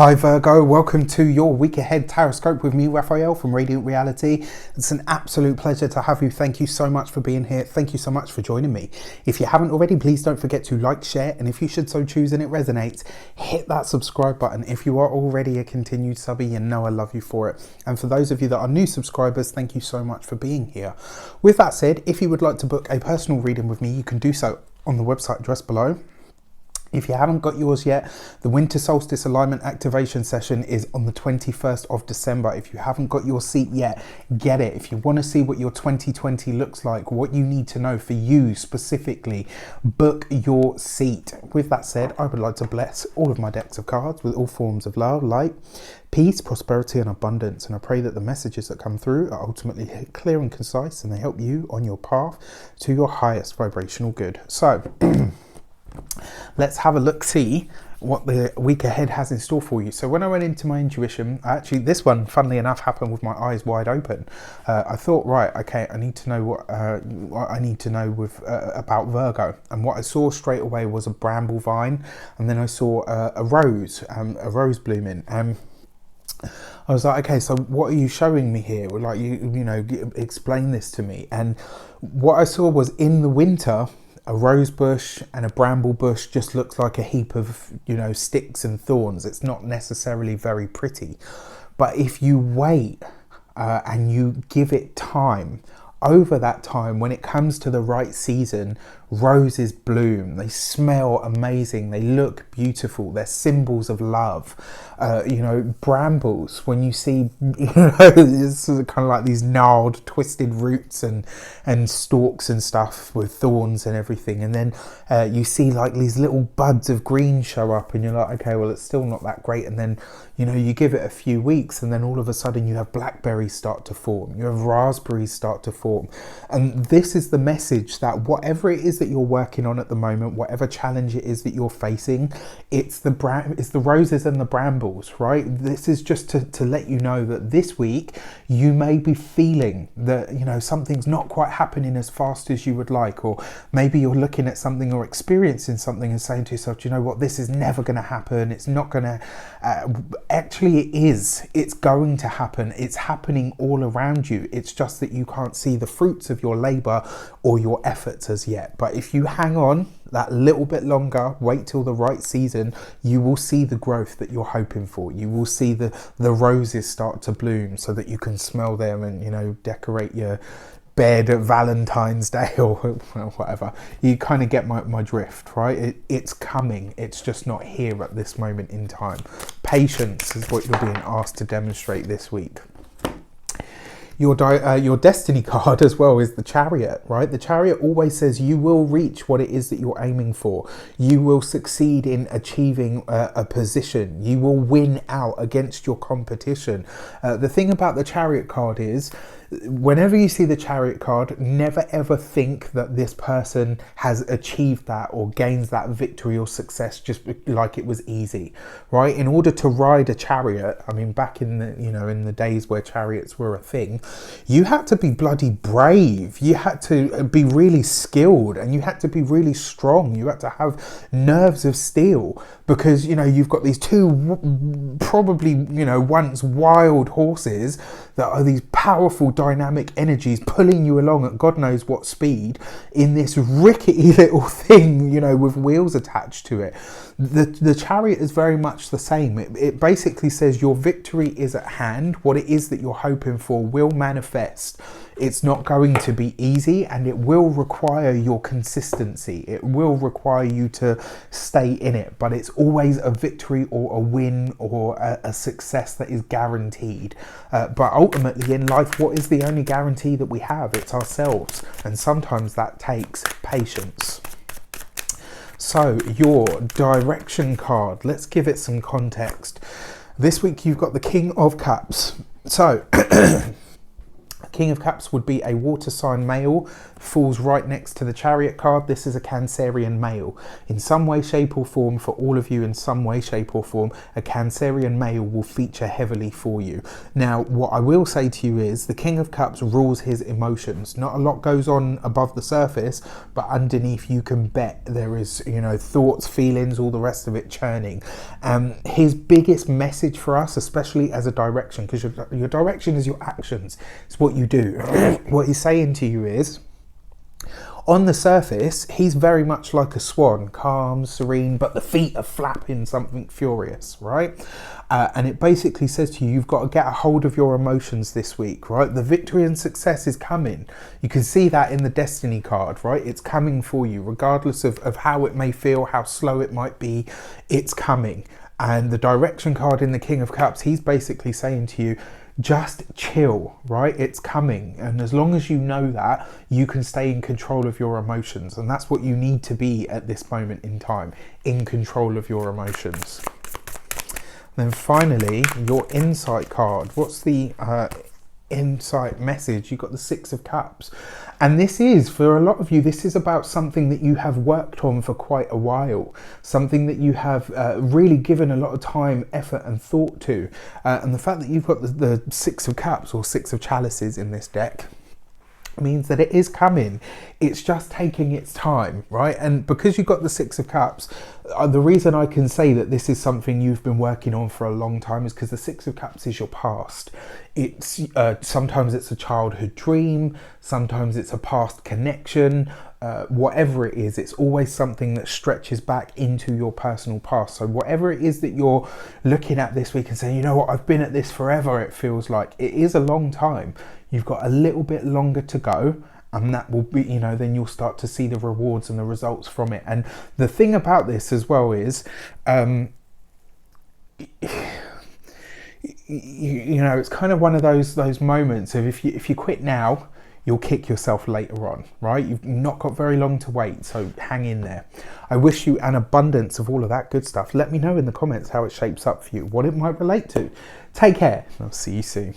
Hi Virgo, welcome to your week ahead tarot with me, Raphael from Radiant Reality. It's an absolute pleasure to have you. Thank you so much for being here. Thank you so much for joining me. If you haven't already, please don't forget to like, share, and if you should so choose and it resonates, hit that subscribe button. If you are already a continued subby, you know I love you for it. And for those of you that are new subscribers, thank you so much for being here. With that said, if you would like to book a personal reading with me, you can do so on the website address below. If you haven't got yours yet, the Winter Solstice Alignment Activation Session is on the 21st of December. If you haven't got your seat yet, get it. If you want to see what your 2020 looks like, what you need to know for you specifically, book your seat. With that said, I would like to bless all of my decks of cards with all forms of love, light, peace, prosperity, and abundance. And I pray that the messages that come through are ultimately clear and concise and they help you on your path to your highest vibrational good. So, let's have a look, see what the week ahead has in store for you. So when I went into my intuition, actually this one, funnily enough, happened with my eyes wide open. I thought, right, okay, I need to know what I need to know with about Virgo. And what I saw straight away was a bramble vine, and then I saw a rose blooming. I was like, okay, so what are you showing me here? Like, you know, explain this to me. And what I saw was, in the winter, a rose bush and a bramble bush just looks like a heap of, you know, sticks and thorns. It's not necessarily very pretty. But if you wait and you give it time, over that time, when it comes to the right season, roses bloom. They smell amazing. They look beautiful. They're symbols of love. You know, brambles, when you see, you know, it's kind of like these gnarled, twisted roots and stalks and stuff with thorns and everything. And then you see like these little buds of green show up, and you're like, okay, well, it's still not that great. And then, you know, you give it a few weeks, and then all of a sudden you have blackberries start to form. You have raspberries start to form. And this is the message, that whatever it is that you're working on at the moment, whatever challenge it is that you're facing, it's the roses and the brambles, right? This is just to let you know that this week you may be feeling that, you know, something's not quite happening as fast as you would like, or maybe you're looking at something or experiencing something and saying to yourself, do you know what, this is never going to happen. It's not going to actually, it is. It's going to happen. It's happening all around you. It's just that you can't see the fruits of your labor or your efforts as yet. But if you hang on that little bit longer, wait till the right season, you will see the growth that you're hoping for. You will see the roses start to bloom so that you can smell them and, you know, decorate your bed at Valentine's Day or whatever. You kind of get my drift, right? It's coming. It's just not here at this moment in time. Patience is what you're being asked to demonstrate this week. Your destiny card as well is the Chariot, right? The Chariot always says you will reach what it is that you're aiming for. You will succeed in achieving a position. You will win out against your competition. The thing about the Chariot card is, whenever you see the Chariot card, never ever think that this person has achieved that or gains that victory or success just like it was easy, right? In order to ride a chariot, I mean, back in the, you know, in the days where chariots were a thing, you had to be bloody brave. You had to be really skilled, and you had to be really strong. You had to have nerves of steel, because, you know, you've got these two probably, you know, once wild horses that are these powerful dynamic energies pulling you along at God knows what speed in this rickety little thing, you know, with wheels attached to it. The Chariot is very much the same. It basically says your victory is at hand. What it is that you're hoping for will manifest. It's not going to be easy, and it will require your consistency. It will require you to stay in it, but it's always a victory or a win or a success that is guaranteed. But ultimately in life, what is the only guarantee that we have? It's ourselves, and sometimes that takes patience. So your direction card, let's give it some context. This week you've got the King of Cups. So King of Cups would be a water sign male, falls right next to the Chariot card. This is a Cancerian male. In some way, shape or form, for all of you, in some way, shape or form, a Cancerian male will feature heavily for you. Now, what I will say to you is the King of Cups rules his emotions. Not a lot goes on above the surface, but underneath you can bet there is, you know, thoughts, feelings, all the rest of it churning. His biggest message for us, especially as a direction, because your direction is your actions. It's what you do. What he's saying to you is, on the surface, he's very much like a swan, calm, serene, but the feet are flapping something furious, right? And it basically says to you, you've got to get a hold of your emotions this week, right? The victory and success is coming. You can see that in the Destiny card, right? It's coming for you, regardless of how it may feel, how slow it might be, it's coming. And the direction card in the King of Cups, he's basically saying to you, just chill, right? It's coming. And as long as you know that, you can stay in control of your emotions. And that's what you need to be at this moment in time, in control of your emotions. Then finally, your insight card. What's the insight message? You've got the Six of Cups. And this is, for a lot of you, this is about something that you have worked on for quite a while, something that you have really given a lot of time, effort and thought to. And the fact that you've got the Six of Cups or Six of Chalices in this deck means that it is coming. It's just taking its time, right? And because you've got the Six of Cups, the reason I can say that this is something you've been working on for a long time is because the Six of Cups is your past. It's sometimes it's a childhood dream, sometimes it's a past connection, whatever it is, it's always something that stretches back into your personal past. So whatever it is that you're looking at this week and saying, you know what, I've been at this forever, it feels like it is a long time. You've got a little bit longer to go, and that will be, you know, then you'll start to see the rewards and the results from it. And the thing about this as well is, you know, it's kind of one of those moments of if you quit now, you'll kick yourself later on, right? You've not got very long to wait, so hang in there. I wish you an abundance of all of that good stuff. Let me know in the comments how it shapes up for you, what it might relate to. Take care, and I'll see you soon.